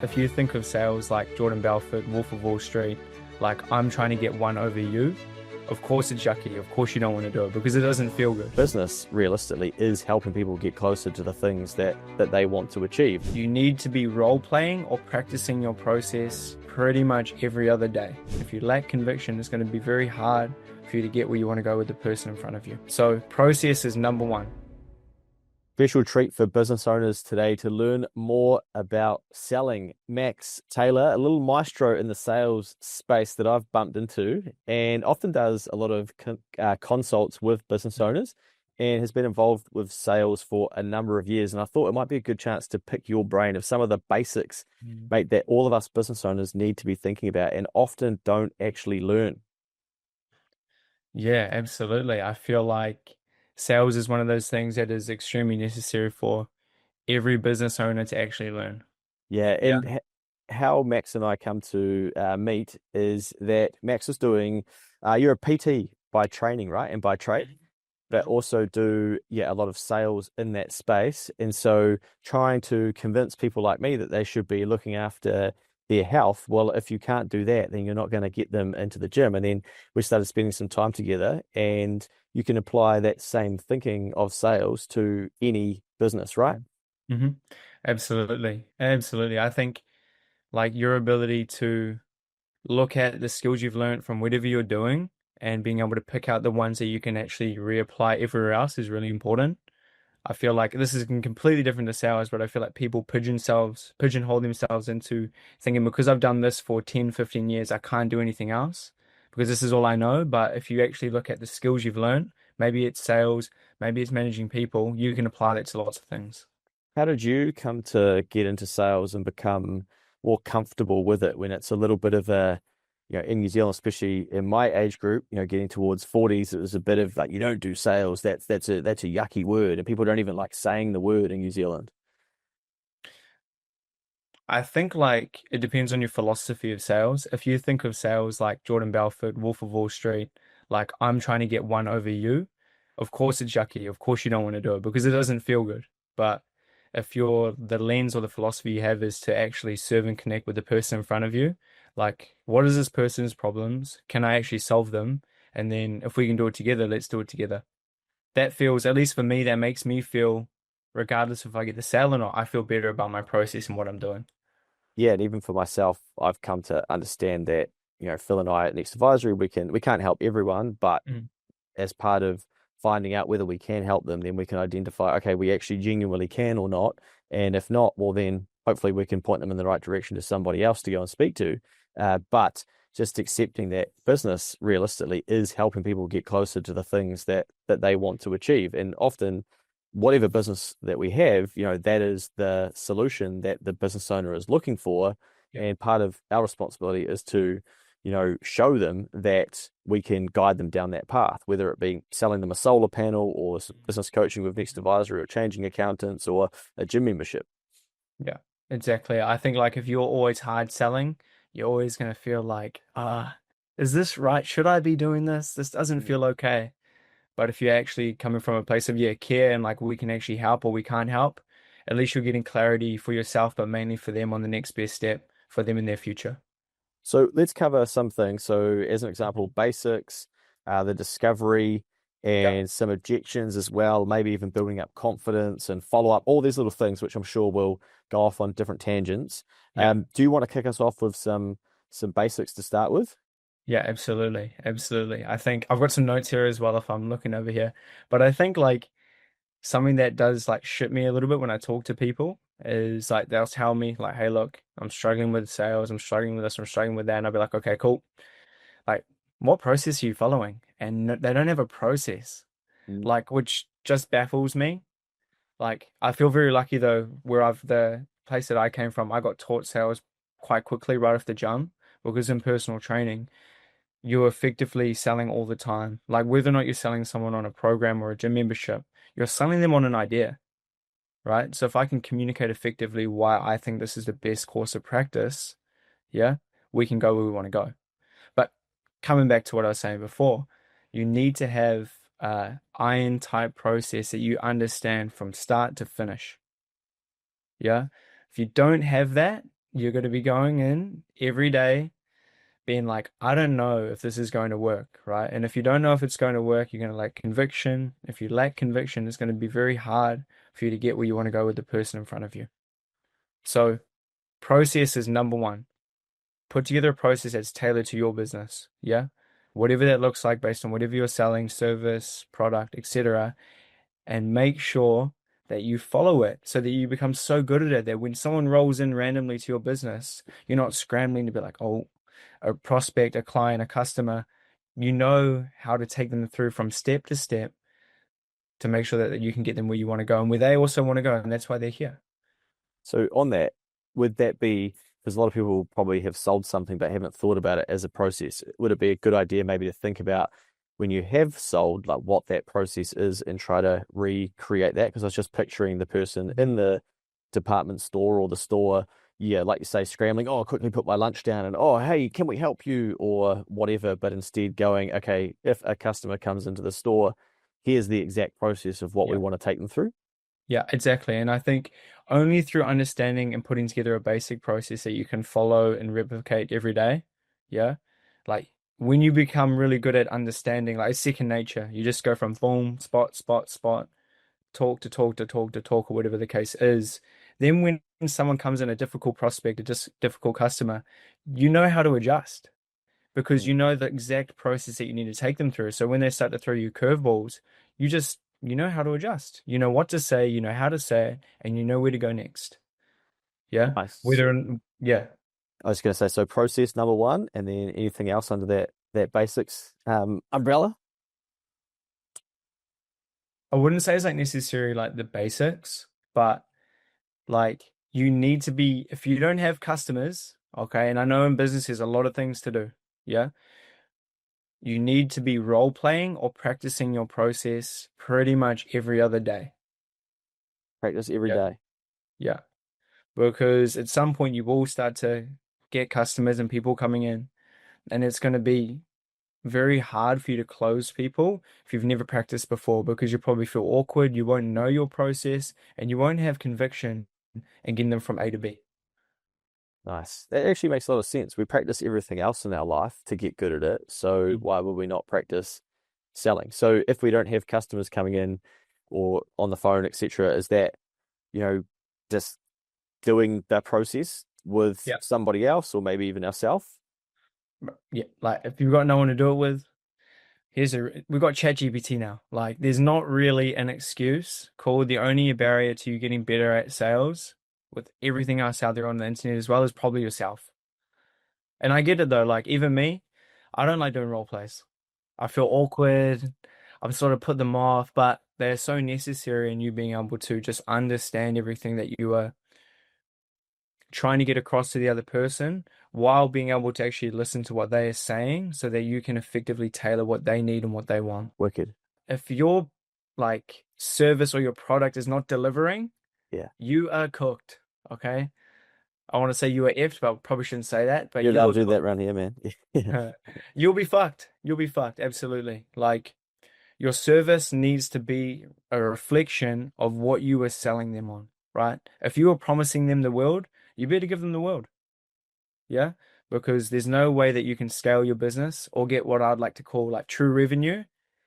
If you think of sales like Jordan Belfort, Wolf of Wall Street, like I'm trying to get one over you, of course it's yucky. Of course you don't want to do it because it doesn't feel good. Business realistically is helping people get closer to the things that they want to achieve. You need to be role playing or practicing your process pretty much every other day. If you lack conviction, it's going to be very hard for you to get where you want to go with the person in front of you. So process is number one. Special treat for business owners today to learn more about selling. Max Taylor, a little maestro in the sales space that I've bumped into and often does a lot of consults with business owners and has been involved with sales for a number of years. And I thought it might be a good chance to pick your brain of some of the basics, mate, that all of us business owners need to be thinking about and often don't actually learn. Yeah, absolutely. I feel like sales is one of those things that is extremely necessary for every business owner to actually learn. Yeah, Yeah. and how Max and I come to meet is that Max is doing, you're a PT by training, right? And by trade, but also do, yeah, a lot of sales in that space. And so trying to convince people like me that they should be looking after their health. Well, if you can't do that, then you're not going to get them into the gym. And then we started spending some time together, and you can apply that same thinking of sales to any business, right? hmm Absolutely. Absolutely. I think like your ability to look at the skills you've learned from whatever you're doing and being able to pick out the ones that you can actually reapply everywhere else is really important. I feel like this is completely different to sales, but I feel like people pigeonhole themselves into thinking because I've done this for 10, 15 years, I can't do anything else because this is all I know. But if you actually look at the skills you've learned, maybe it's sales, maybe it's managing people, you can apply that to lots of things. How did you come to get into sales and become more comfortable with it when it's a little bit of a, in New Zealand, especially in my age group, getting towards 40s, it was a bit of like, you don't do sales. That's a yucky word, and people don't even like saying the word in New Zealand. I think like it depends on your philosophy of sales. If you think of sales like Jordan Belfort, Wolf of Wall Street, like I'm trying to get one over you, of course it's yucky. Of course you don't want to do it because it doesn't feel good. But if the lens or the philosophy you have is to actually serve and connect with the person in front of you, like what is this person's problems? Can I actually solve them? And then if we can do it together, let's do it together. That feels, at least for me, that makes me feel, regardless if I get the sale or not, I feel better about my process and what I'm doing. Yeah, and even for myself, I've come to understand that, Phil and I at Next Advisory, we can't help everyone, but Mm. as part of finding out whether we can help them, then we can identify, okay, we actually genuinely can or not. And if not, well, then hopefully we can point them in the right direction to somebody else to go and speak to. But just accepting that business realistically is helping people get closer to the things that they want to achieve. And often, whatever business that we have, that is the solution that the business owner is looking for. Yeah. And part of our responsibility is to show them that we can guide them down that path, whether it be selling them a solar panel or business coaching with Next Advisory or changing accountants or a gym membership. Yeah, exactly. I think like if you're always hard selling, you're always going to feel like, is this right? Should I be doing this? This doesn't Mm. feel okay. But if you're actually coming from a place of, yeah, care and like we can actually help or we can't help, at least you're getting clarity for yourself, but mainly for them on the next best step for them in their future. So let's cover some things. So as an example, basics, the discovery, Yeah. and some objections as well, maybe even building up confidence and follow up, all these little things, which I'm sure will go off on different tangents. Yeah. Do you want to kick us off with some basics to start with? Yeah, absolutely. Absolutely. I think I've got some notes here as well if I'm looking over here. But I think like something that does like shit me a little bit when I talk to people is like they'll tell me like, hey, look, I'm struggling with sales, I'm struggling with this, I'm struggling with that, and I'll be like, okay, cool. Like, what process are you following? And they don't have a process, Mm. like which just baffles me. Like, I feel very lucky though, where the place that I came from, I got taught sales quite quickly right off the jump because in personal training you're effectively selling all the time. Like whether or not you're selling someone on a program or a gym membership, you're selling them on an idea, right? So if I can communicate effectively why I think this is the best course of practice, yeah, we can go where we want to go. But coming back to what I was saying before, you need to have a iron type process that you understand from start to finish. Yeah. If you don't have that, You're going to be going in every day being like, I don't know if this is going to work, right? And if you don't know if it's going to work, you're going to lack conviction. If you lack conviction, it's going to be very hard for you to get where you want to go with the person in front of you. So, process is number one. Put together a process that's tailored to your business. Yeah. Whatever that looks like based on whatever you're selling, service, product, etc. And make sure that you follow it so that you become so good at it that when someone rolls in randomly to your business, you're not scrambling to be like, oh, a prospect, a client, a customer. You know how to take them through from step to step to make sure that you can get them where you want to go and where they also want to go. And that's why they're here. So on that, would that be, because a lot of people probably have sold something but haven't thought about it as a process. Would it be a good idea maybe to think about when you have sold, like what that process is and try to recreate that? Because I was just picturing the person in the department store or the store, yeah, like you say, scrambling, oh, quickly put my lunch down and, oh, hey, can we help you or whatever, but instead going, okay, if a customer comes into the store, here's the exact process of what we Yeah. want to take them through. Yeah, exactly. And I think only through understanding and putting together a basic process that you can follow and replicate every day. Yeah. Like when you become really good at understanding, like it's second nature, you just go from boom, spot, spot, spot, talk to talk to talk to talk, or whatever the case is. Then when someone comes in, a difficult prospect, a just difficult customer, you know how to adjust because Mm. you know the exact process that you need to take them through. So when they start to throw you curveballs, you know how to adjust. You know what to say, you know how to say it, and you know where to go next. Yeah. Nice. Yeah. I was going to say, so process number one, and then anything else under that basics umbrella. I wouldn't say it's like necessarily like the basics, but like you need to be, if you don't have customers, okay, and I know in business there's a lot of things to do. Yeah. You need to be role playing or practicing your process pretty much every other day. Practice every Yeah. day. Yeah. Because at some point you will start to get customers and people coming in, and it's going to be very hard for you to close people if you've never practiced before because you probably feel awkward, you won't know your process, and you won't have conviction in getting them from A to B. Nice. That actually makes a lot of sense. We practice everything else in our life to get good at it. So Mm. why would we not practice selling? So if we don't have customers coming in or on the phone, etc., is that, you know, just doing the process with Yeah. somebody else or maybe even ourselves? Yeah. Like if you've got no one to do it with, we've got ChatGPT now. Like there's not really an excuse called the only barrier to you getting better at sales with everything else out there on the internet as well is probably yourself. And I get it though, like even me, I don't like doing role plays. I feel awkward. I'm sort of put them off, but they're so necessary in you being able to just understand everything that you are trying to get across to the other person while being able to actually listen to what they are saying so that you can effectively tailor what they need and what they want. Wicked. If your like service or your product is not delivering, Yeah. you are cooked. Okay. I want to say you are effed, but I probably shouldn't say that, but You're you allowed are to do that cooked. around here, man. Yeah. You'll be fucked. You'll be fucked. Absolutely. Like your service needs to be a reflection of what you are selling them on, right? If you are promising them the world, you better give them the world. Yeah. Because there's no way that you can scale your business or get what I'd like to call like true revenue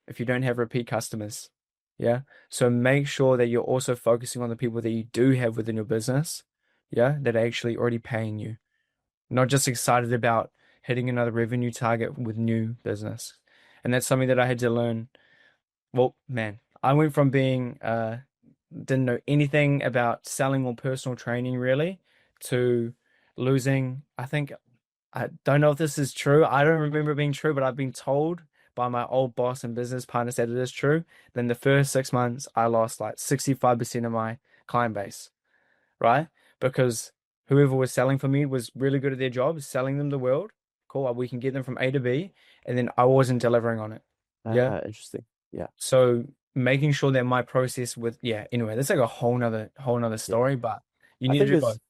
if you don't have repeat customers. Yeah. So make sure that you're also focusing on the people that you do have within your business. Yeah. That are actually already paying you, not just excited about hitting another revenue target with new business. And that's something that I had to learn. Well, man, I went from being didn't know anything about selling or personal training really to losing. I think I don't know if this is true. I don't remember it being true, but I've been told by my old boss and business partners that it is true. Then the first 6 months, I lost like 65% of my client base, right? Because whoever was selling for me was really good at their job, selling them the world. Cool, we can get them from A to B, and then I wasn't delivering on it. Yeah. Ah, interesting. Yeah. So making sure that my process with anyway, that's like a whole nother Yeah. story, but you I need to think do both. there's,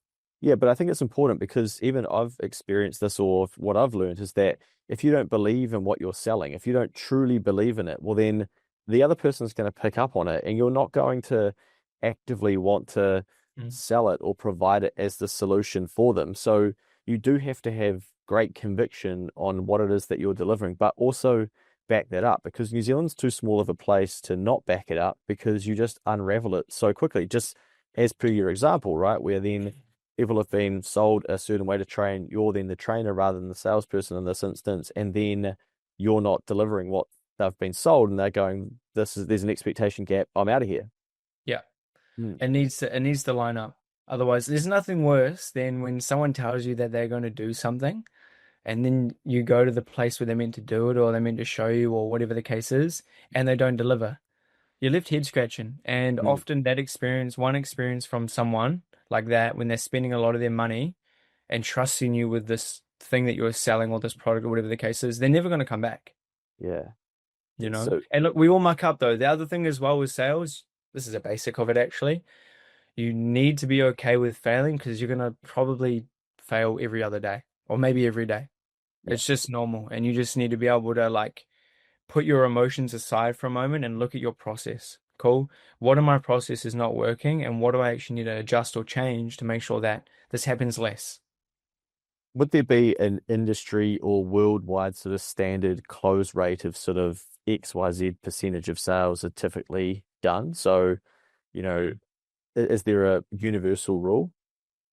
yeah, but I think it's important because even I've experienced this, or what I've learned is that if you don't believe in what you're selling, if you don't truly believe in it, well, then the other person's going to pick up on it and you're not going to actively want to Mm. sell it or provide it as the solution for them. So you do have to have great conviction on what it is that you're delivering, but also back that up, because New Zealand's too small of a place to not back it up, because you just unravel it so quickly. Just as per your example, right? Where then people have been sold a certain way to train, you're then the trainer rather than the salesperson in this instance, and then you're not delivering what they've been sold, and they're going, there's an expectation gap, I'm out of here. Yeah. Mm, It needs to line up. Otherwise, there's nothing worse than when someone tells you that they're going to do something and then you go to the place where they're meant to do it or they're meant to show you or whatever the case is, and they don't deliver. You're left head scratching. And mm. often that experience, one experience from someone like that, when they're spending a lot of their money and trusting you with this thing that you're selling or this product or whatever the case is, they're never going to come back, Yeah. you know? So And look, we all muck up though. The other thing as well with sales, this is a basic of it actually. You need to be okay with failing because you're going to probably fail every other day or maybe every day. yeah. It's just normal. And you just need to be able to like put your emotions aside for a moment and look at your process. Cool. What of my process is not working, and what do I actually need to adjust or change to make sure that this happens less? Would there be an industry or worldwide sort of standard close rate of sort of XYZ percentage of sales are typically done? So, you know, is there a universal rule?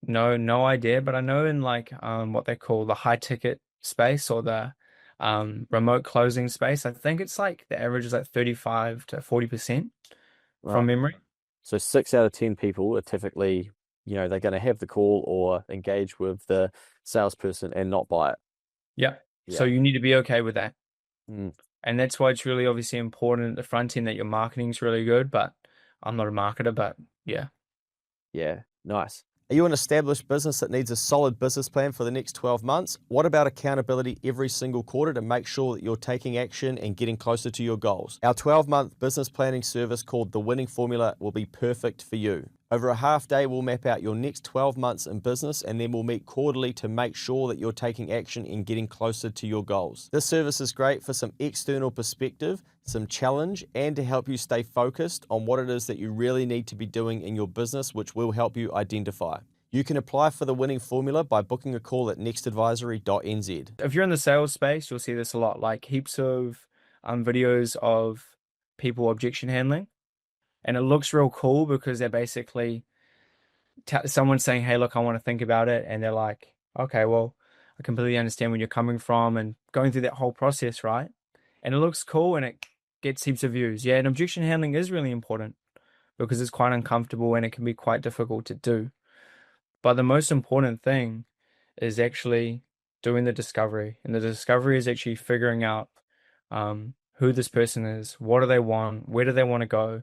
No, no idea, but I know in like what they call the high ticket space or the remote closing space, I think it's like the average is like 35 to 40% Right. from memory. So 6 out of 10 people are typically, they're going to have the call or engage with the salesperson and not buy it. Yeah. So Yeah. you need to be okay with that. Mm. And that's why it's really obviously important at the front end that your marketing is really good, but I'm not a marketer, but yeah. Yeah, nice. Are you an established business that needs a solid business plan for the next 12 months? What about accountability every single quarter to make sure that you're taking action and getting closer to your goals? Our 12-month business planning service called The Winning Formula will be perfect for you. Over a half day, we'll map out your next 12 months in business, and then we'll meet quarterly to make sure that you're taking action and getting closer to your goals. This service is great for some external perspective, some challenge, and to help you stay focused on what it is that you really need to be doing in your business, which will help you identify. You can apply for The Winning Formula by booking a call at nextadvisory.nz. If you're in the sales space, you'll see this a lot, like heaps of videos of people objection handling. And it looks real cool because they're basically someone saying, "Hey, look, I want to think about it," and they're like, "Okay, well, I completely understand where you're coming from," and going through that whole process, right? And it looks cool and it gets heaps of views. Yeah, and objection handling is really important because it's quite uncomfortable and it can be quite difficult to do. But the most important thing is actually doing the discovery, and the discovery is actually figuring out who this person is, what do they want, where do they want to go,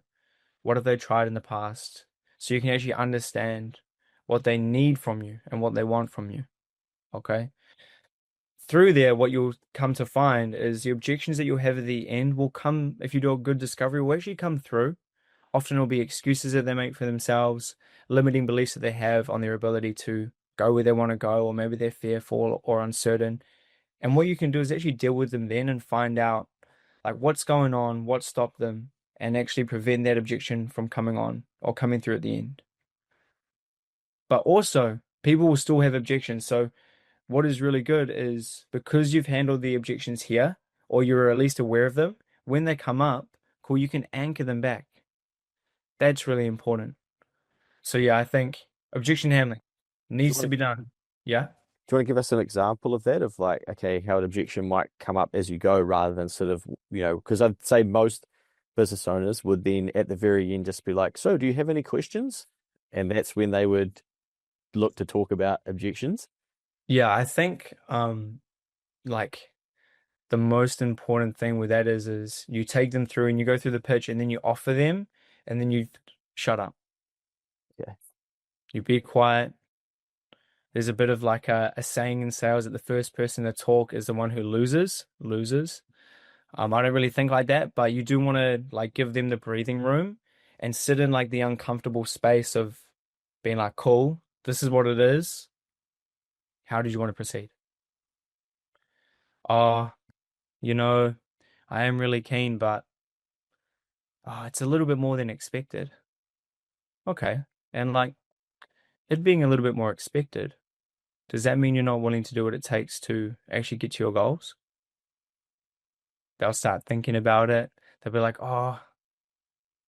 what have they tried in the past? So you can actually understand what they need from you and what they want from you. Okay. Through there, what you'll come to find is the objections that you'll have at the end will come, if you do a good discovery, will actually come through. Often it'll be excuses that they make for themselves, limiting beliefs that they have on their ability to go where they want to go, or maybe they're fearful or uncertain. And what you can do is actually deal with them then and find out like what's going on, what stopped them, and actually prevent that objection from coming on or coming through at the end. But also, people will still have objections. So, what is really good is because you've handled the objections here, or you're at least aware of them, when they come up, cool, you can anchor them back. That's really important. So, yeah, I think objection handling Do you needs want to to be done. Yeah. Do you want to give us an example of that, of like, okay, how an objection might come up as you go rather than sort of, because I'd say most business owners would then at the very end just be like, so do you have any questions? And that's when they would look to talk about objections. Yeah, I think like the most important thing with that is you take them through and you go through the pitch and then you offer them and then you shut up. Yeah. You be quiet. There's a bit of like a saying in sales that the first person to talk is the one who loses. I don't really think like that, but you do want to like give them the breathing room and sit in like the uncomfortable space of being like, cool, this is what it is. How did you want to proceed? Oh, you know, I am really keen, but it's a little bit more than expected. Okay. And like, it being a little bit more expected, does that mean you're not willing to do what it takes to actually get to your goals? They'll start thinking about it. They'll be like, oh,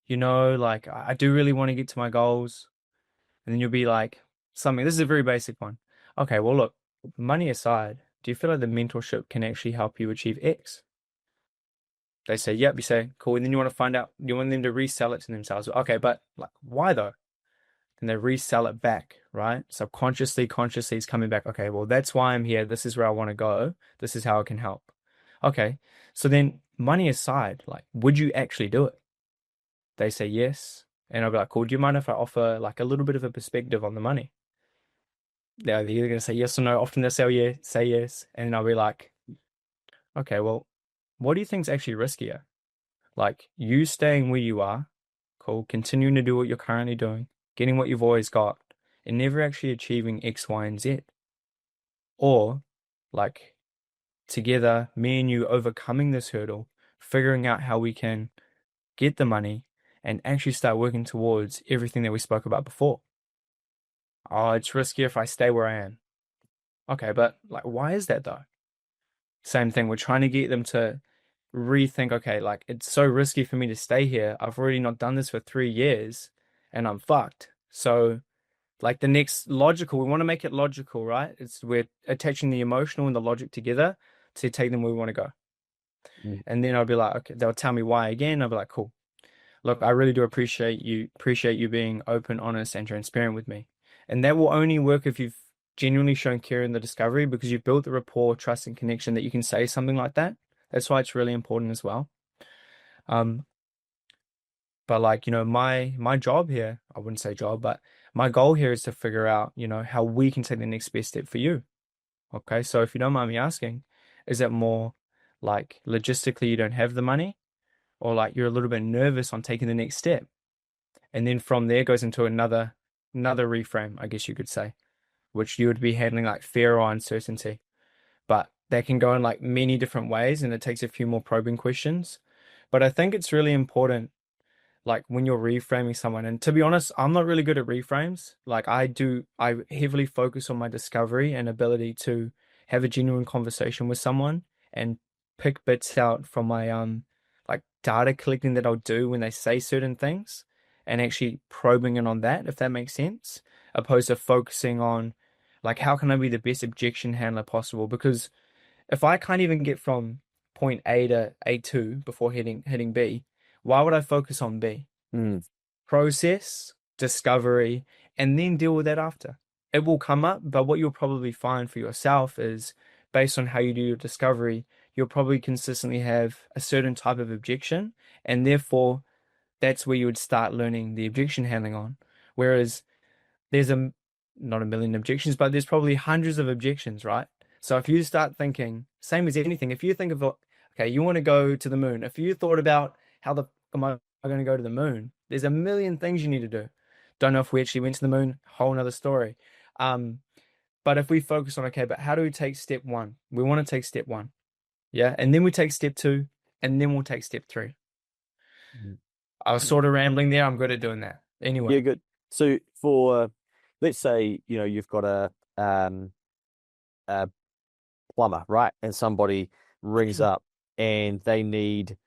like I do really want to get to my goals. And then you'll be like, something, this is a very basic one. Okay, well, look, money aside, do you feel like the mentorship can actually help you achieve X? They say, yep. You say, cool. And then you want to find out, you want them to resell it to themselves. Okay, but like, why though? And they resell it back, right? Subconsciously, consciously, it's coming back. Okay, well, that's why I'm here. This is where I want to go. This is how it can help. Okay, so then money aside, like, would you actually do it? They say yes. And I'll be like, cool, do you mind if I offer like a little bit of a perspective on the money? They're either going to say yes or no. Often they'll say, oh, yeah, say yes. And I'll be like, okay, well, what do you think's actually riskier? Like you staying where you are, cool, continuing to do what you're currently doing, getting what you've always got, and never actually achieving X, Y, and Z. Or like together, me and you overcoming this hurdle, figuring out how we can get the money and actually start working towards everything that we spoke about before. Oh, it's riskier if I stay where I am. Okay, but like, why is that though? Same thing. We're trying to get them to rethink, okay, like it's so risky for me to stay here. I've already not done this for 3 years and I'm fucked. So like the next logical, we want to make it logical, right? It's we're attaching the emotional and the logic together to take them where we want to go. Mm. And then I'll be like, okay, they'll tell me why again. I'll be like, cool. Look, I really do appreciate you being open, honest, and transparent with me. And that will only work if you've genuinely shown care in the discovery because you've built the rapport, trust, and connection that you can say something like that. That's why it's really important as well. Um, but like, my job here, I wouldn't say job, but my goal here is to figure out, how we can take the next best step for you. Okay. So if you don't mind me asking, is it more like logistically you don't have the money or like you're a little bit nervous on taking the next step? And then from there goes into another reframe, I guess you could say, which you would be handling like fear or uncertainty. But that can go in like many different ways and it takes a few more probing questions. But I think it's really important like when you're reframing someone. And to be honest, I'm not really good at reframes. Like I heavily focus on my discovery and ability to have a genuine conversation with someone and pick bits out from my like data collecting that I'll do when they say certain things and actually probing in on that, if that makes sense, opposed to focusing on like how can I be the best objection handler possible? Because if I can't even get from point A to A2 before hitting B, why would I focus on B? Mm. Process, discovery, and then deal with that after. It will come up, but what you'll probably find for yourself is based on how you do your discovery, you'll probably consistently have a certain type of objection, and therefore that's where you would start learning the objection handling on. Whereas there's not a million objections, but there's probably hundreds of objections, right? So if you start thinking, same as anything, if you think of, okay, you want to go to the moon. If you thought about how the am I going to go to the moon, there's a million things you need to do. Don't know if we actually went to the moon, whole nother story. Um, but if we focus on, okay, but how do we take step one? We want to take step one. Yeah. And then we take step two, and then we'll take step three. Mm. I was sort of rambling there. I'm good at doing that. Yeah, Anyway. good. So for let's say, you've got a plumber, right? And somebody rings up and they need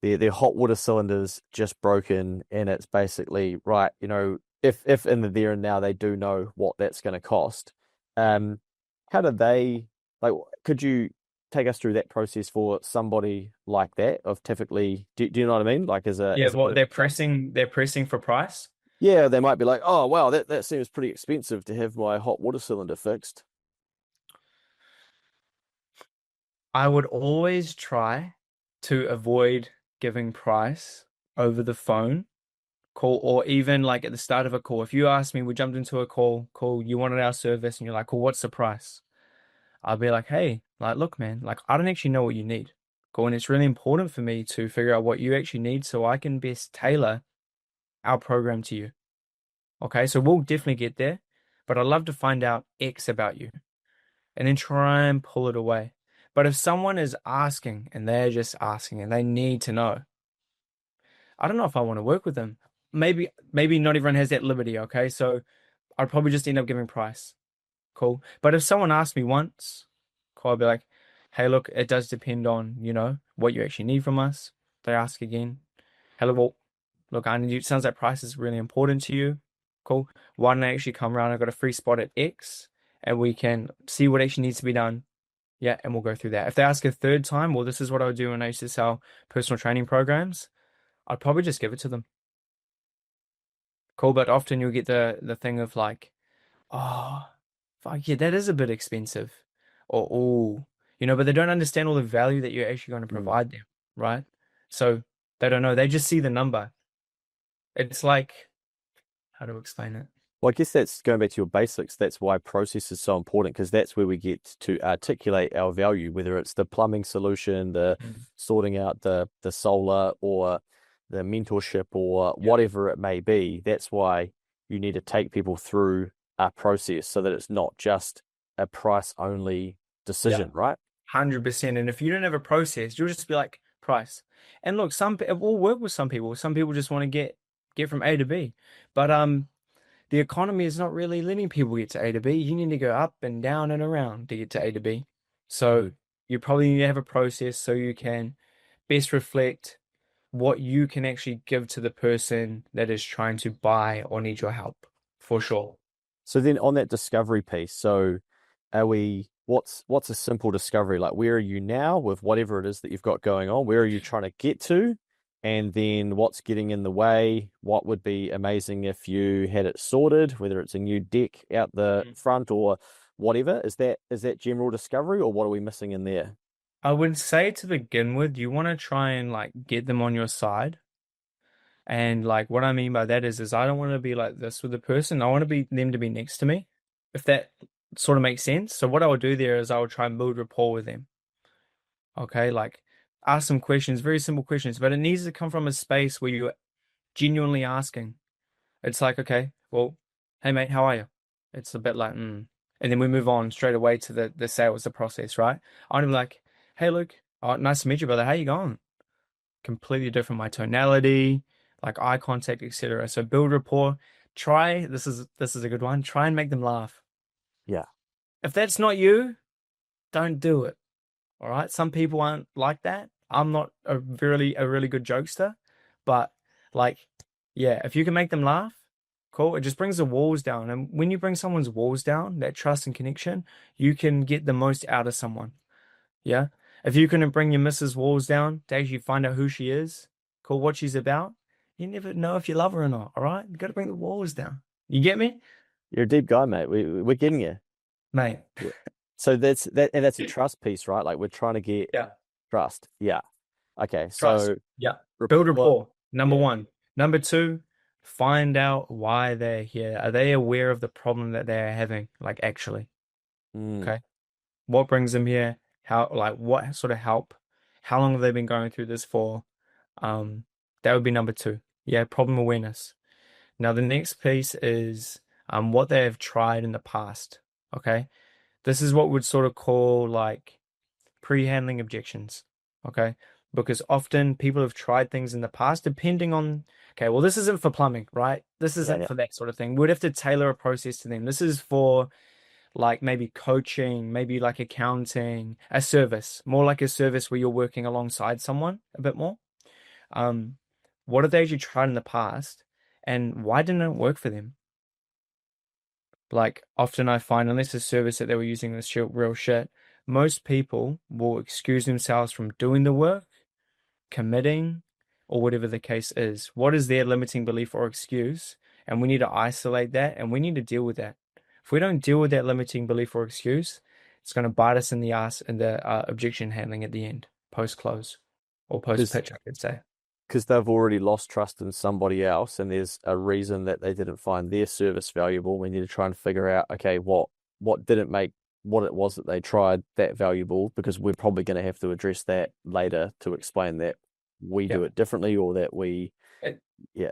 their hot water cylinders just broken, and it's basically right, if in the there and now they do know what that's going to cost. Um, how do they like? Could you take us through that process for somebody like that? Of typically, do you know what I mean? Like Yeah, as a what perfect they're example. pressing for price. Yeah, they might be like, oh wow, that seems pretty expensive to have my hot water cylinder fixed. I would always try to avoid giving price over the phone call or even like at the start of a call. If you ask me, we jumped into a call, you wanted our service and you're like, well, what's the price? I'll be like, hey, like, look, man, like, I don't actually know what you need. Cool. And it's really important for me to figure out what you actually need so I can best tailor our program to you. Okay. So we'll definitely get there, but I'd love to find out X about you and then try and pull it away. But if someone is asking and they're just asking and they need to know, I don't know if I want to work with them. Maybe not everyone has that liberty, okay? So I'd probably just end up giving price. Cool. But if someone asked me once, cool, I'd be like, hey, look, it does depend on, what you actually need from us. They ask again, hello, well, look, I need you. It sounds like price is really important to you. Cool. Why don't I actually come around? I've got a free spot at X and we can see what actually needs to be done. Yeah, and we'll go through that. If they ask a third time, well, this is what I would do when I used to sell personal training programs. I'd probably just give it to them. Cool, but often you'll get the thing of like, oh, fuck yeah, that is a bit expensive. Or oh, but they don't understand all the value that you're actually going to Mm. provide them, right? So they don't know. They just see the number. It's like, how to explain it? Well, I guess that's going back to your basics. That's why process is so important because that's where we get to articulate our value, whether it's the plumbing solution, the Mm. sorting out the solar or the mentorship or Yeah. whatever it may be. That's why you need to take people through a process so that it's not just a price only Yeah. decision, right? 100%. And if you don't have a process, you'll just be like price. And look, it will work with some people. Some people just want to get from A to B. But the economy is not really letting people get to A to B. You need to go up and down and around to get to A to B. So you probably need to have a process so you can best reflect what you can actually give to the person that is trying to buy or need your help, for sure. So then on that discovery piece, so what's a simple discovery? Like where are you now with whatever it is that you've got going on? Where are you trying to get to? And then what's getting in the way? What would be amazing if you had it sorted, whether it's a new deck out the Mhm. front or whatever? Is that general discovery or what are we missing in there? I would say to begin with, you want to try and like get them on your side. And like what I mean by that is I don't want to be like this with the person. I want to be them to be next to me, if that sort of makes sense. So what I would do there is I would try and build rapport with them. Okay, like ask some questions, very simple questions, but it needs to come from a space where you're genuinely asking. It's like, okay, well, hey mate, how are you? It's a bit like, And then we move on straight away to the sales, the process, right? I'm like, hey Luke, oh, nice to meet you, brother. How you going? Completely different my tonality, like eye contact, etc. So build rapport. Try this is a good one. Try and make them laugh. Yeah. If that's not you, don't do it. All right. Some people aren't like that. I'm not a really good jokester, but like, yeah, if you can make them laugh, cool. It just brings the walls down. And when you bring someone's walls down, that trust and connection, you can get the most out of someone. Yeah. If you can bring your missus walls down to actually find out who she is, cool, what she's about, you never know if you love her or not. All right. You got to bring the walls down. You get me? You're a deep guy, mate. We're getting you. Mate. Yeah. So that's a trust piece, right? Like we're trying to get Yeah. trust. Yeah. Okay. Trust. So Yeah. Build rapport. rapport. Number Yeah. one. Number two, find out why they're here. Are they aware of the problem that they're having? Like, actually, Mm, okay. What brings them here? What sort of help? How long have they been going through this for? Um, that would be number two. Yeah, problem awareness. Now, the next piece is what they have tried in the past. Okay. This is what we'd sort of call like pre-handling objections. Okay. Because often people have tried things in the past, depending on, okay, well, this isn't for plumbing, right? This yeah. isn't Yeah. for that sort of thing. We'd have to tailor a process to them. This is for like maybe coaching, maybe like accounting, a service, more like a service where you're working alongside someone a bit more. Um, what have they actually tried in the past and why didn't it work for them? Like often I find, unless the service that they were using was real shit, most people will excuse themselves from doing the work, committing, or whatever the case is. What is their limiting belief or excuse? And we need to isolate that and we need to deal with that. If we don't deal with that limiting belief or excuse, it's going to bite us in the ass in the objection handling at the end, post close or post Because pitch, I could say. because they've already lost trust in somebody else, and there's a reason that they didn't find their service valuable. We need to try and figure out, okay, what didn't make what it was that they tried that valuable, because we're probably going to have to address that later to explain that we Yeah. do it differently or that we, It- yeah,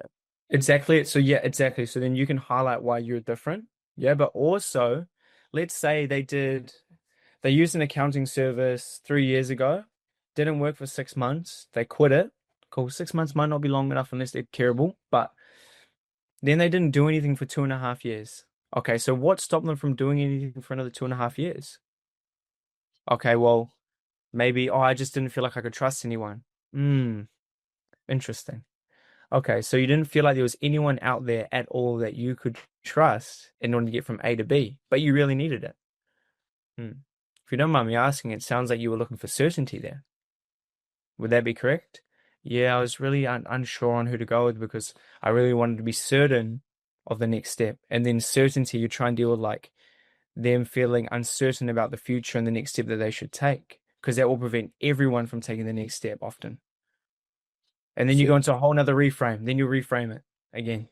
Exactly. So yeah, exactly. So then you can highlight why you're different. Yeah, but also, let's say they used an accounting service 3 years ago, didn't work for 6 months, they quit it. Cool, 6 months might not be long enough unless they're terrible, but then they didn't do anything for 2.5 years. Okay, so what stopped them from doing anything for another 2.5 years? Okay, well, maybe, oh, I just didn't feel like I could trust anyone. Hmm, interesting. Okay, so you didn't feel like there was anyone out there at all that you could trust in order to get from A to B, but you really needed it. Hmm. If you don't mind me asking, it sounds like you were looking for certainty there. Would that be correct? Yeah, I was really unsure on who to go with because I really wanted to be certain of the next step. And then certainty, you try and deal with like them feeling uncertain about the future and the next step that they should take, because that will prevent everyone from taking the next step often. And then you So, go into a whole nother reframe. Then you reframe it again.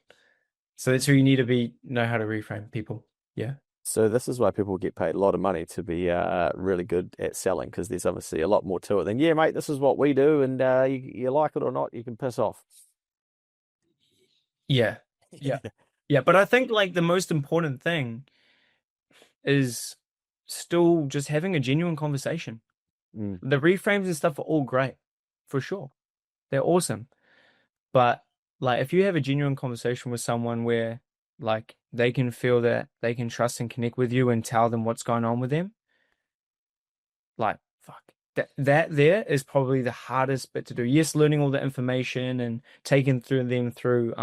So that's who you need to be, know how to reframe people. Yeah. so this is why people get paid a lot of money to be really good at selling because there's obviously a lot more to it than, yeah, mate, this is what we do, and you like it or not, you can piss off. Yeah. Yeah. Yeah. But I think like the most important thing is still just having a genuine conversation. Mm. The reframes and stuff are all great, for sure. They're awesome. But like if you have a genuine conversation with someone where like they can feel that they can trust and connect with you and tell them what's going on with them, like fuck. That there is probably the hardest bit to do. Yes, learning all the information and taking through them through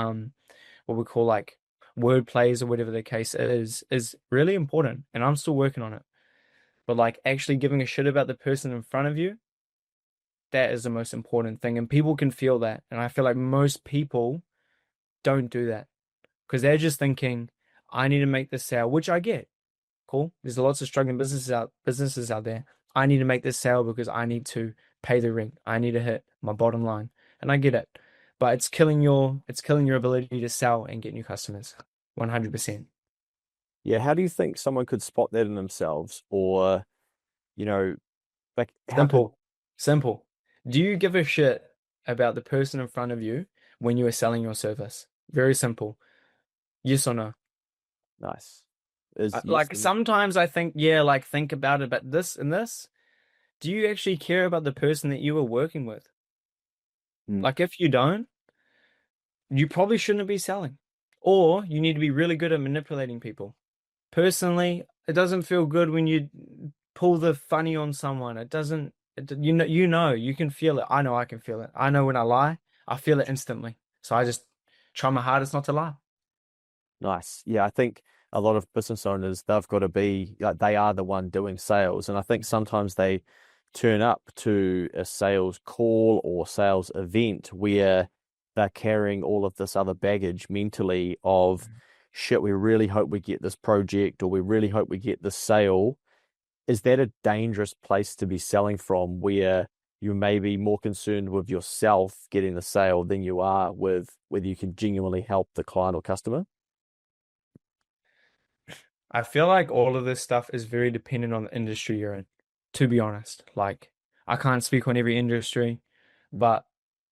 what we call like word plays or whatever the case is really important. And I'm still working on it. But like actually giving a shit about the person in front of you, that is the most important thing. And people can feel that. And I feel like most people don't do that because they're just thinking, I need to make this sale, which I get. Cool. There's lots of struggling businesses out there. I need to make this sale because I need to pay the rent. I need to hit my bottom line. And I get it. But it's killing your ability to sell and get new customers. 100%. Yeah, how do you think someone could spot that in themselves, or you know, like how could Simple. Simple. Do you give a shit about the person in front of you when you are selling your service? Very simple. Yes or no? nice is yes Like and sometimes I think, yeah, like think about it, but this and this. Do you actually care about the person that you are working with? mm, Like if you don't, you probably shouldn't be selling. Or you need to be really good at manipulating people. Personally, it doesn't feel good when you pull the funny on someone. It doesn't, you can feel it. I know I can feel it. I know when I lie, I feel it instantly. So I just try my hardest not to lie. nice. Yeah, I think a lot of business owners, they've got to be like they are the one doing sales, and I think sometimes they turn up to a sales call or sales event where they're carrying all of this other baggage mentally of shit, we really hope we get this project or we really hope we get this sale. Is that a dangerous place to be selling from where you may be more concerned with yourself getting the sale than you are with whether you can genuinely help the client or customer? I feel like all of this stuff is very dependent on the industry you're in, to be honest. Like, I can't speak on every industry, but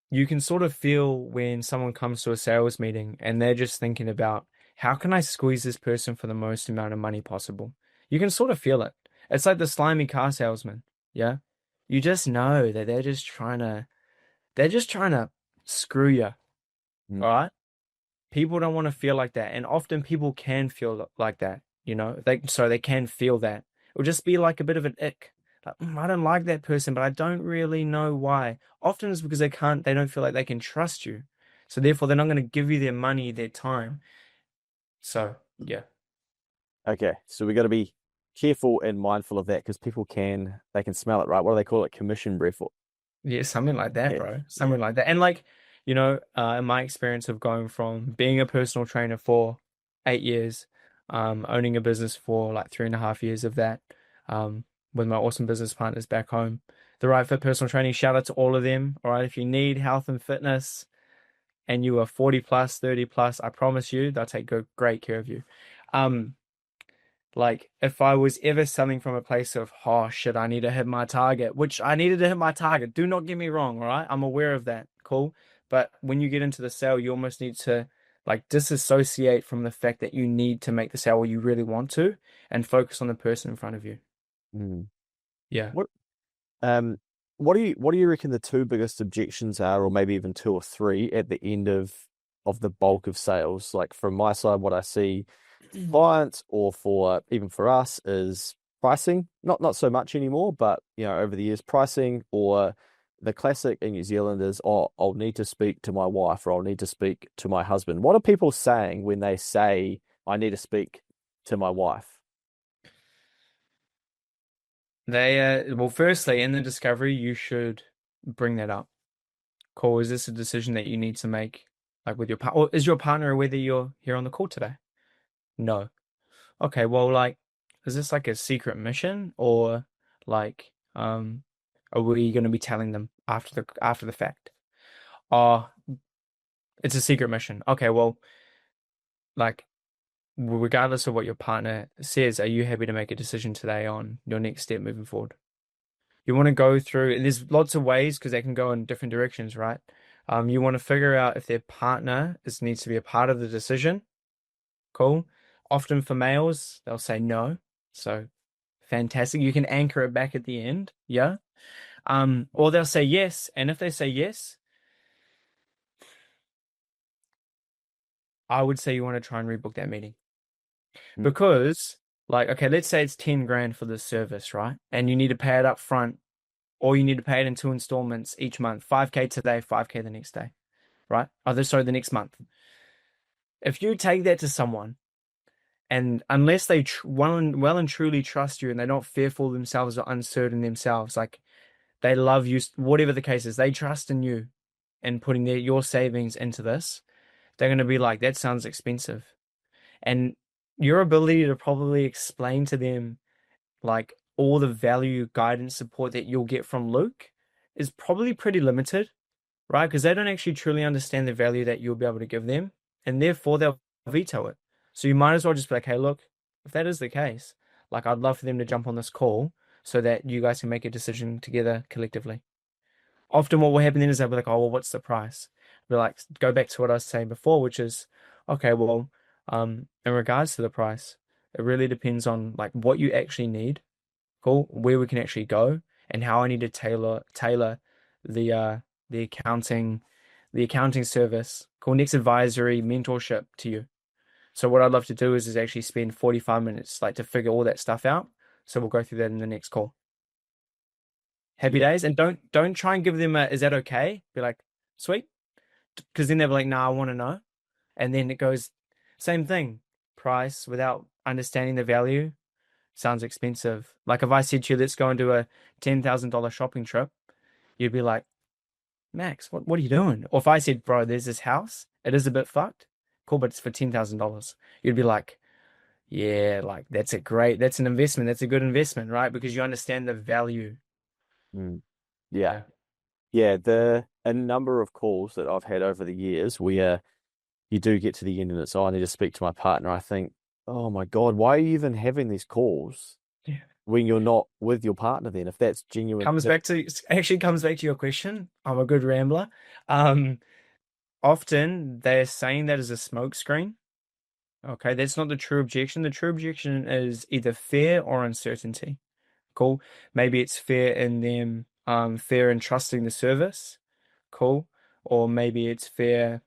you can sort of feel when someone comes to a sales meeting and they're just thinking about how can I squeeze this person for the most amount of money possible? You can sort of feel it. It's like the slimy car salesman. Yeah. You just know that they're just trying to screw you. Mm. All right. People don't want to feel like that. And often people can feel like that, they can feel that. It'll just be like a bit of an ick. Like, I don't like that person, but I don't really know why. Often it's because they don't feel like they can trust you. So therefore they're not going to give you their money, their time. So yeah. Okay, so we got to be careful and mindful of that because they can smell it, right? What do they call it? Commission breath. Yeah, something like that, Yeah, bro. yeah. Something like that. And like, in my experience of going from being a personal trainer for 8 years, owning a business for like 3.5 years of that, um, with my awesome business partners back home. The Right Fit Personal Training, shout out to all of them. All right, if you need health and fitness and you are 40 plus, 30 plus, I promise you they'll take great care of you. Um, like if I was ever selling from a place of, oh shit, I need to hit my target, which I needed to hit my target. Do not get me wrong, all right? I'm aware of that. Cool. But when you get into the sale, you almost need to like disassociate from the fact that you need to make the sale or you really want to and focus on the person in front of you. Mm. Yeah. What um what do you reckon the two biggest objections are, or maybe even two or three at the end of the bulk of sales? Like from my side, what I see, clients or for even for us is pricing. Not so much anymore, but over the years, pricing or the classic in New Zealand is, oh, I'll need to speak to my wife or I'll need to speak to my husband. What are people saying when they say I need to speak to my wife? Well, firstly, in the discovery, you should bring that up. Cool. Is this a decision that you need to make, like with your partner? Or is your partner whether you're here on the call today? No. Okay, well, like, is this like a secret mission or like, are we going to be telling them after the fact? Oh, it's a secret mission. Okay, well, like, regardless of what your partner says, are you happy to make a decision today on your next step moving forward? You want to go through, and there's lots of ways because they can go in different directions, right? You want to figure out if their partner needs to be a part of the decision. Cool. Often for males, they'll say no. So fantastic. You can anchor it back at the end. Yeah. Or they'll say yes. And if they say yes, I would say you want to try and rebook that meeting. Mm. Because, like, okay, let's say it's 10 grand for this service, right? And you need to pay it up front, or you need to pay it in two installments each month. 5K today, 5K the next day, right? Sorry, the next month. If you take that to someone, and unless they well and truly trust you and they're not fearful themselves or uncertain themselves, like they love you, whatever the case is, they trust in you and putting your savings into this, they're going to be like, that sounds expensive. And your ability to probably explain to them like all the value, guidance, support that you'll get from Luke is probably pretty limited, right? Because they don't actually truly understand the value that you'll be able to give them, and therefore they'll veto it. So you might as well just be like, hey, look, if that is the case, like I'd love for them to jump on this call so that you guys can make a decision together collectively. Often what will happen then is they'll be like, oh, well, what's the price? Be like, go back to what I was saying before, which is, okay, well, in regards to the price, it really depends on like what you actually need, cool, where we can actually go, and how I need to tailor the uh the accounting the accounting service, cool, next advisory mentorship to you. So what I'd love to do is actually spend 45 minutes like to figure all that stuff out. So we'll go through that in the next call. Happy Yeah. days. And don't try and give them a, is that okay? Be like, sweet. Because then they're like, nah, I want to know. And then it goes, same thing. Price without understanding the value sounds expensive. Like if I said to you, let's go and do a $10,000 shopping trip, you'd be like, Max, what are you doing? Or if I said, bro, there's this house, it is a bit fucked. Cool, but it's for $10,000. You'd be like, yeah, like that's an investment. That's a good investment, right? Because you understand the value. Mm. Yeah. Yeah. Yeah. A number of calls that I've had over the years where you do get to the end and it's, oh, I need to speak to my partner. I think, oh my God, why are you even having these calls Yeah. when you're not with your partner then? If that's genuine, Comes back to your question. I'm a good rambler. Um, Often they're saying that as a smokescreen. Okay, that's not the true objection. The true objection is either fear or uncertainty. Cool. Maybe it's fear in them, fear in trusting the service. Cool. Or maybe it's fear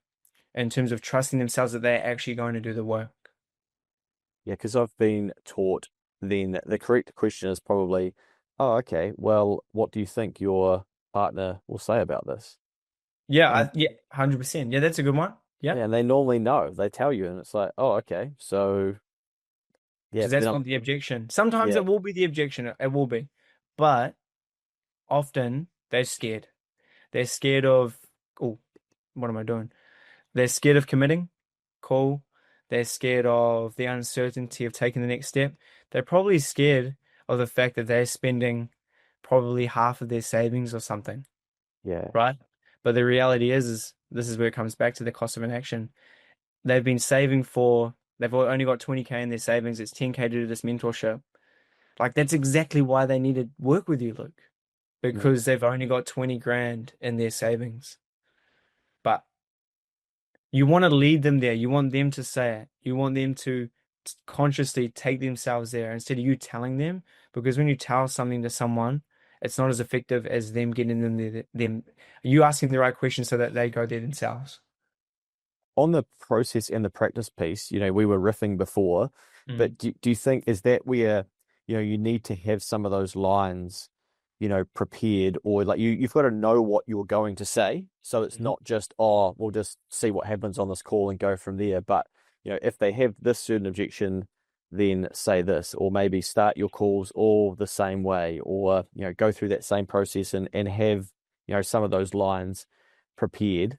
in terms of trusting themselves that they're actually going to do the work. yeah, because I've been taught then the correct question is probably, oh, okay, well, what do you think your partner will say about this? Yeah, And yeah, 100%. Yeah, that's a good one. Yeah, yeah, and they normally know, they tell you, and it's like, oh, okay, so yeah, because then that's I'm, not the objection. Sometimes yeah, it will be the objection. It will be, but often they're scared. They're scared of, oh, what am I doing? They're scared of committing. Cool. They're scared of the uncertainty of taking the next step. They're probably scared of the fact that they're spending probably half of their savings or something, yeah, right? But the reality is this is where it comes back to the cost of inaction. They've been saving they've only got 20K in their savings. It's 10K to do this mentorship. Like that's exactly why they need to work with you, Luke, mm, because they've only got 20 grand in their savings. But you want to lead them there. You want them to say it. You want them to consciously take themselves there instead of you telling them. Because when you tell something to someone, it's not as effective as them getting them you asking the right questions so that they go there themselves. on the process and the practice piece, we were riffing before, Mm. but do you think is that where, you need to have some of those lines, prepared, or like you've got to know what you're going to say. So it's Mhm. not just, oh, we'll just see what happens on this call and go from there. But, if they have this certain objection, then say this, or maybe start your calls all the same way, or, go through that same process and have, some of those lines prepared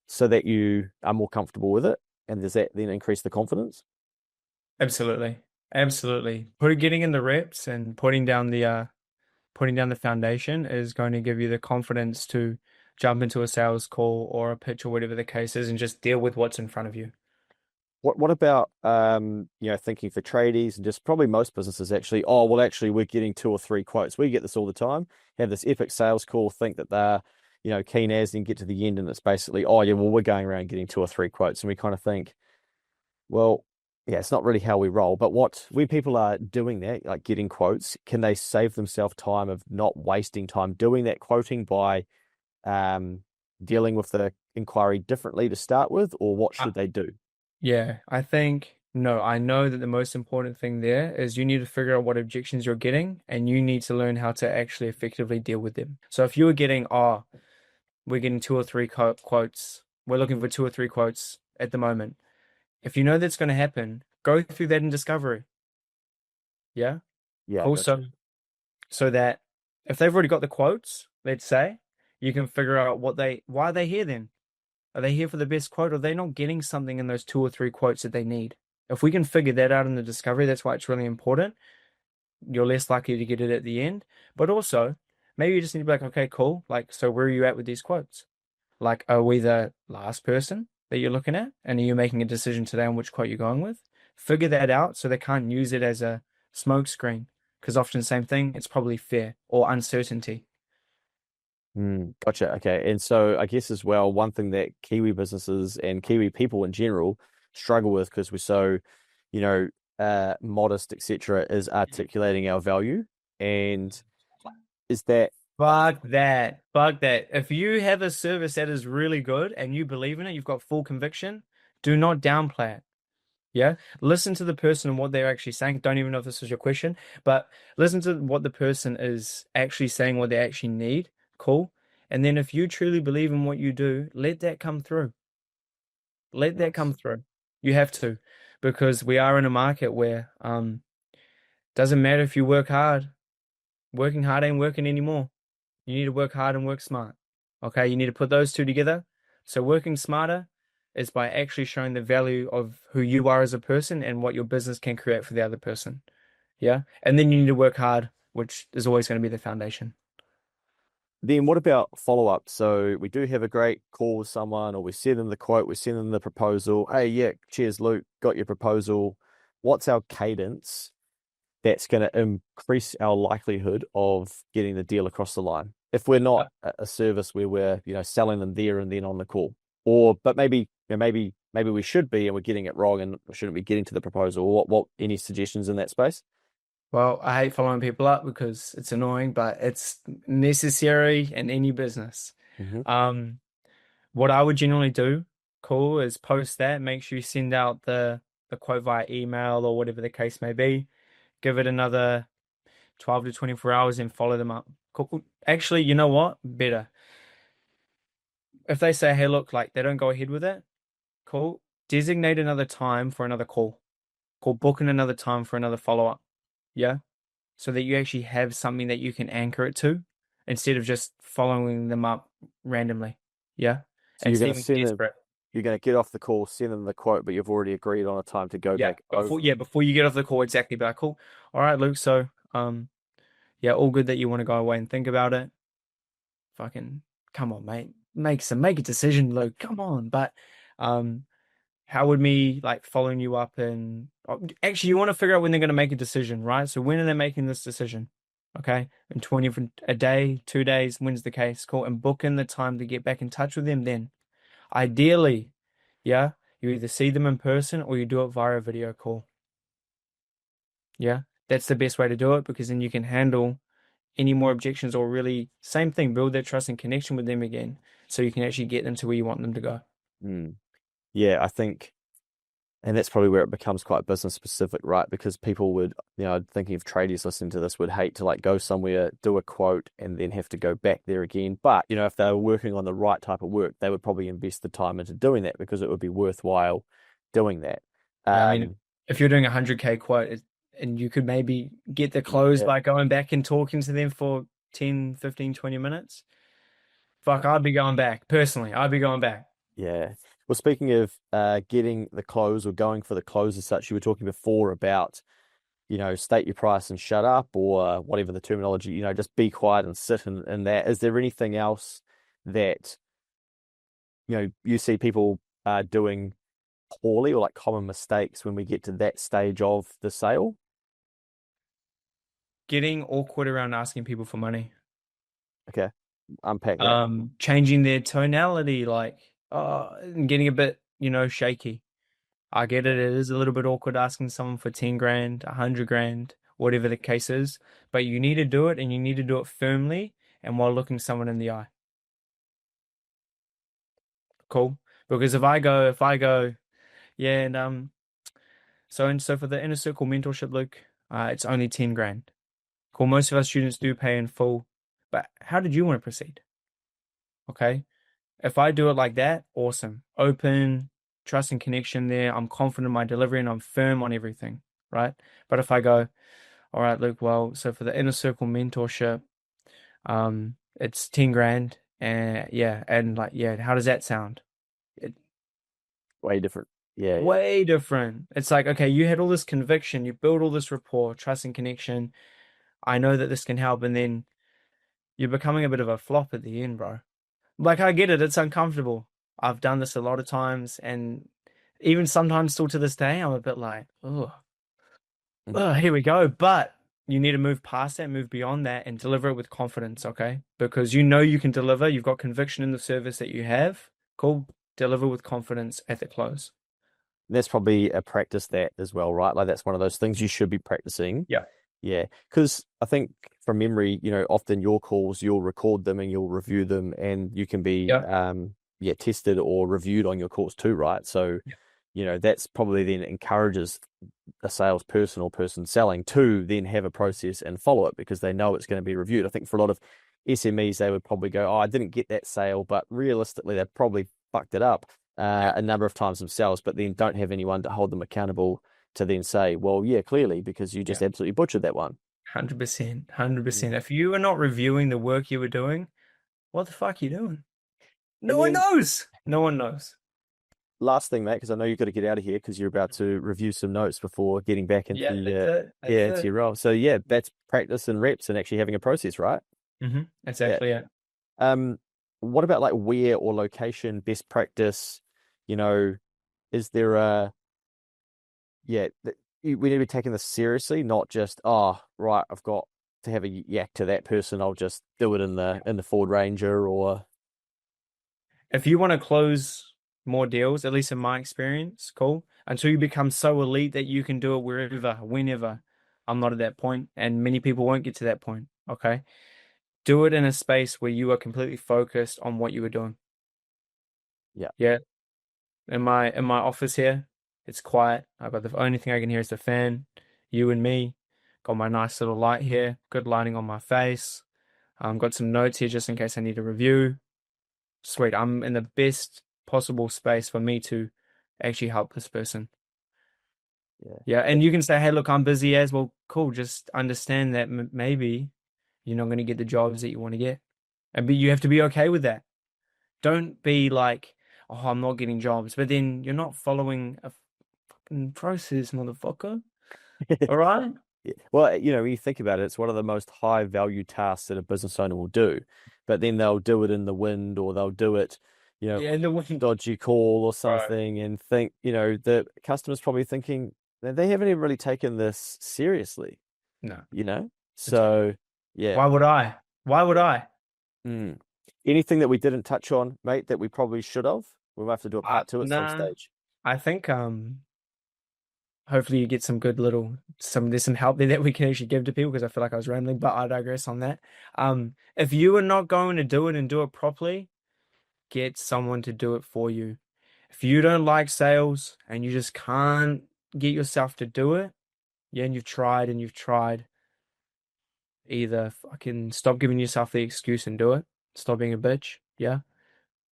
so that you are more comfortable with it. And does that then increase the confidence? Absolutely. Absolutely. Getting in the reps and putting down the foundation is going to give you the confidence to jump into a sales call or a pitch or whatever the case is and just deal with what's in front of you. What about thinking for tradies and just probably most businesses actually, oh well actually we're getting two or three quotes. We get this all the time, have this epic sales call, think that they're, keen as, then get to the end and it's basically, oh yeah, well we're going around getting two or three quotes. And we kind of think, well, yeah, it's not really how we roll. But when people are doing that, like getting quotes, can they save themselves time of not wasting time doing that quoting by um dealing with the inquiry differently to start with, or what Uh, should they do? yeah, I think no, I know that the most important thing there is you need to figure out what objections you're getting and you need to learn how to actually effectively deal with them. So if you were getting, oh, we're getting two or three quotes, we're looking for two or three quotes at the moment. If you know that's going to happen, go through that in discovery. Yeah. Yeah, Cool. gotcha. So that if they've already got the quotes, let's say, you can figure out why are they here then? Are they here for the best quote? Or are they not getting something in those two or three quotes that they need? If we can figure that out in the discovery, that's why it's really important. You're less likely to get it at the end. But also, maybe you just need to be like, okay, cool. Like, so where are you at with these quotes? Like, are we the last person that you're looking at? And are you making a decision today on which quote you're going with? Figure that out so they can't use it as a smoke screen. Because often, same thing, it's probably fear or uncertainty. Gotcha. Okay. And so I guess as well, one thing that Kiwi businesses and Kiwi people in general struggle with because we're so, you know, modest, etc., is articulating our value. And is that, Fuck that. Fuck that. If you have a service that is really good and you believe in it, you've got full conviction, do not downplay it. Yeah. Listen to the person and what they're actually saying. Don't even know if this is your question, but listen to what the person is actually saying, what they actually need. Cool. And then if you truly believe in what you do, let that come through. Let that come nice. through. You have to, because we are in a market where doesn't matter if you work hard. Working hard ain't working anymore. You need to work hard and work smart. Okay, you need to put those two together. So working smarter is by actually showing the value of who you are as a person and what your business can create for the other person. Yeah. And then you need to work hard, which is always going to be the foundation. Then what about follow-up? So we do have a great call with someone, or we send them the quote, we send them the proposal. Hey, yeah, cheers, Luke, got your proposal. What's our cadence that's going to increase our likelihood of getting the deal across the line? If we're not a service where we're, selling them there and then on the call, or but maybe, maybe we should be and we're getting it wrong and shouldn't be getting to the proposal. What any suggestions in that space? Well, I hate following people up because it's annoying, but it's necessary in any business. Hmm. Um, what I would generally do, cool, is post that, make sure you send out the quote via email or whatever the case may be. Give it another 12 to 24 hours and follow them up. Cool. Actually, you know what? Better. If they say, hey, look, like they don't go ahead with it, cool. Designate another time for another call. Call book in another time for another follow-up. Yeah. So that you actually have something that you can anchor it to instead of just following them up randomly. Yeah. So And you're going to seeming send them, desperate. you're going to get off the call, send them the quote, but you've already agreed on a time to go Yeah. back over. Before you get off the call, exactly. Be like, cool. All right, Luke. So, yeah, all good that you want to go away and think about it. Fucking come on, mate. Make a decision, Luke. Come on. But um how would me like following you up and actually you want to figure out when they're going to make a decision, right? So when are they making this decision? Okay. In 20 for a day, 2 days, when's the case? Cool. And book in the time to get back in touch with them then. Ideally, yeah, you either see them in person or you do it via a video call. Yeah. That's the best way to do it because then you can handle any more objections or really same thing, build that trust and connection with them again so you can actually get them to where you want them to go. Hmm. Yeah, I think, and that's probably where it becomes quite business specific, right? Because people would, thinking of tradies listening to this would hate to like go somewhere, do a quote, and then have to go back there again. But, if they were working on the right type of work, they would probably invest the time into doing that because it would be worthwhile doing that. Yeah, I mean, Um, if you're doing a 100K quote and you could maybe get the close yeah, by going back and talking to them for 10, 15, 20 minutes, fuck, uh, I'd be going back. Personally, I'd be going back. yeah. Well, speaking of getting the close or going for the close as such, you were talking before about state your price and shut up or whatever the terminology, just be quiet and sit in that. Is there anything else that, you see people doing poorly or like common mistakes when we get to that stage of the sale? Getting awkward around asking people for money. Okay, unpack that. Changing their tonality, like, and getting a bit, shaky. I get it. It is a little bit awkward asking someone for 10 grand, 100 grand, whatever the case is, but you need to do it and you need to do it firmly and while looking someone in the eye. Cool. Because if I go, yeah, and so for the inner circle mentorship, Luke, it's only 10 grand. Cool. Most of our students do pay in full, but how did you want to proceed? Okay. If I do it like that, awesome. Open, trust and connection there. I'm confident in my delivery and I'm firm on everything, right? But if I go, all right, Luke, well, so for the inner circle mentorship, it's 10 grand and yeah, and like, yeah, how does that sound? It, Way different. Yeah, yeah. way different. It's like, okay, you had all this conviction, you build all this rapport, trust and connection. I know that this can help, and then you're becoming a bit of a flop at the end, bro. Like, I get it, it's uncomfortable. I've done this a lot of times, and even sometimes still to this day, I'm a bit like, Mhm. oh, here we go. But you need to move past that, move beyond that, and deliver it with confidence, okay? Because you know you can deliver, you've got conviction in the service that you have. Cool. Deliver with confidence at the close. That's probably a practice that as well, right? Like that's one of those things you should be practicing. Yeah. Yeah, because I think from memory, often your calls, you'll record them and you'll review them, and you can be, Yeah. yeah, tested or reviewed on your calls too, right? So, Yeah. that's probably then encourages a salesperson or person selling to then have a process and follow it because they know it's going to be reviewed. I think for a lot of SMEs, they would probably go, "Oh, I didn't get that sale," but realistically, they probably fucked it up Yeah. a number of times themselves, but then don't have anyone to hold them accountable to then say, well, yeah, clearly, because you Yeah. just absolutely butchered that one. 100%. Mm. 100%. If you are not reviewing the work you were doing, what the fuck are you doing? No And one then knows. No one knows. last thing, mate, because I know you've got to get out of here because you're about to review some notes before getting back into Yeah, that's it. yeah, That's into it. your role. So yeah, that's practice and reps and actually having a process, right? Yeah. Exactly it. Um, what about like where or location, best practice? You know, is there a yeah, we need to be taking this seriously, not just, oh, right, I've got to have a yak to that person. I'll just do it in the Ford Ranger or If you want to close more deals, at least in my experience, cool, until you become so elite that you can do it wherever, whenever. I'm not at that point, and many people won't get to that point. Okay. Do it in a space where you are completely focused on what you were doing. yeah, Yeah. In my office here, it's quiet. I've got the only thing I can hear is the fan, you and me. Got my nice little light here, good lighting on my face. Got some notes here just in case I need a review. Sweet. I'm in the best possible space for me to actually help this person. yeah. Yeah, and you can say, "Hey, look, I'm busy as well." Cool. Just understand that m maybe you're not going to get the jobs that you want to get, and you have to be okay with that. Don't be like, "Oh, I'm not getting jobs," but then you're not following a fucking process, motherfucker. All right? Yeah. Well, when you think about it, it's one of the most high value tasks that a business owner will do. But then they'll do it in the wind or they'll do it, Yeah, the wind, dodgy call or bro. something and think, the customer's probably thinking that they haven't even really taken this seriously, No, you know? it's So, yeah. why would I? Why would I? Mm. Anything that we didn't touch on, mate, that we probably should have? We might have to do a part two at some Nah. stage. I think hopefully you get some good little there's some help there that we can actually give to people because I feel like I was rambling, but I digress on that. If you are not going to do it and do it properly, get someone to do it for you. If you don't like sales and you just can't get yourself to do it, yeah, and you've tried, either fucking stop giving yourself the excuse and do it. Stop being a bitch. Yeah.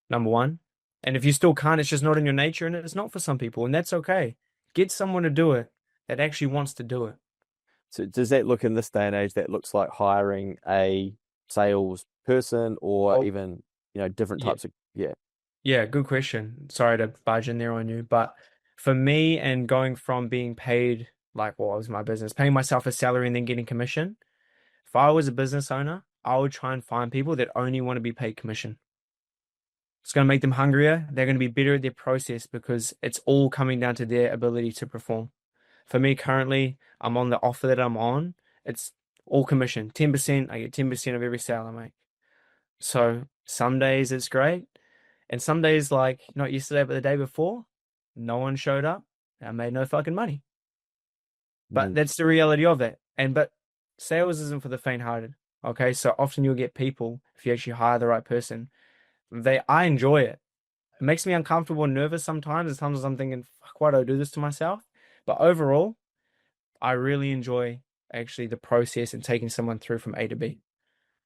Number one. And if you still can't, it's just not in your nature and it's not for some people, and that's okay. Get someone to do it that actually wants to do it. So does that look in this day and age, that looks like hiring a sales person or Oh, even, different yeah. types of, yeah. Yeah, good question. Sorry to barge in there on you, but for me and going from being paid like what was my business, paying myself a salary and then getting commission, if I was a business owner, I would try and find people that only want to be paid commission. It's going to make them hungrier. They're going to be better at their process because it's all coming down to their ability to perform. For me, currently, I'm on the offer that I'm on. It's all commission. 10%, I get 10% of every sale I make. So some days it's great. And some days, like not yesterday, but the day before, no one showed up. I made no fucking money. But Mm, that's the reality of it. But sales isn't for the faint-hearted. Okay, so often you'll get people, if you actually hire the right person, I enjoy it. It makes me uncomfortable and nervous sometimes. And sometimes I'm thinking, fuck, why do I do this to myself? But overall, I really enjoy actually the process and taking someone through from A to B.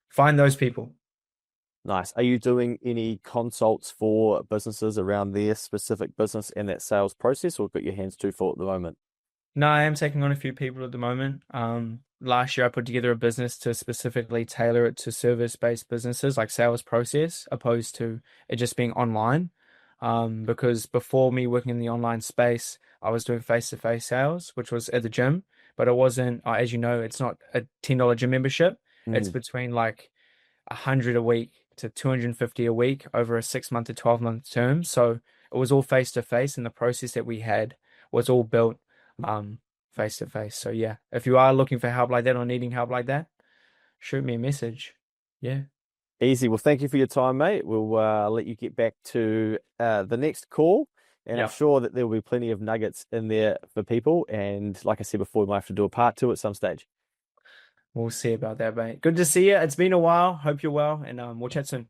Find those people. nice. Are you doing any consults for businesses around their specific business and that sales process, or got your hands too full at the moment? No, I am taking on a few people at the moment. Last year I put together a business to specifically tailor it to service-based businesses like sales process, opposed to it just being online. Because before me working in the online space, I was doing face-to-face sales, which was at the gym, but it wasn't, as you know, it's not a $10 gym membership. It's Mm. between like 100 a week to 250 a week over a 6 month to 12-month term. So it was all face to face, and the process that we had was all built um face to face. So yeah, if you are looking for help like that or needing help like that, shoot me a message. Yeah. Easy. Well, thank you for your time, mate. We'll let you get back to the next call. And I'm Yeah. sure that there will be plenty of nuggets in there for people. And like I said before, we might have to do a part two at some stage. We'll see about that, mate. Good to see you. It's been a while. Hope you're well, and we'll chat soon.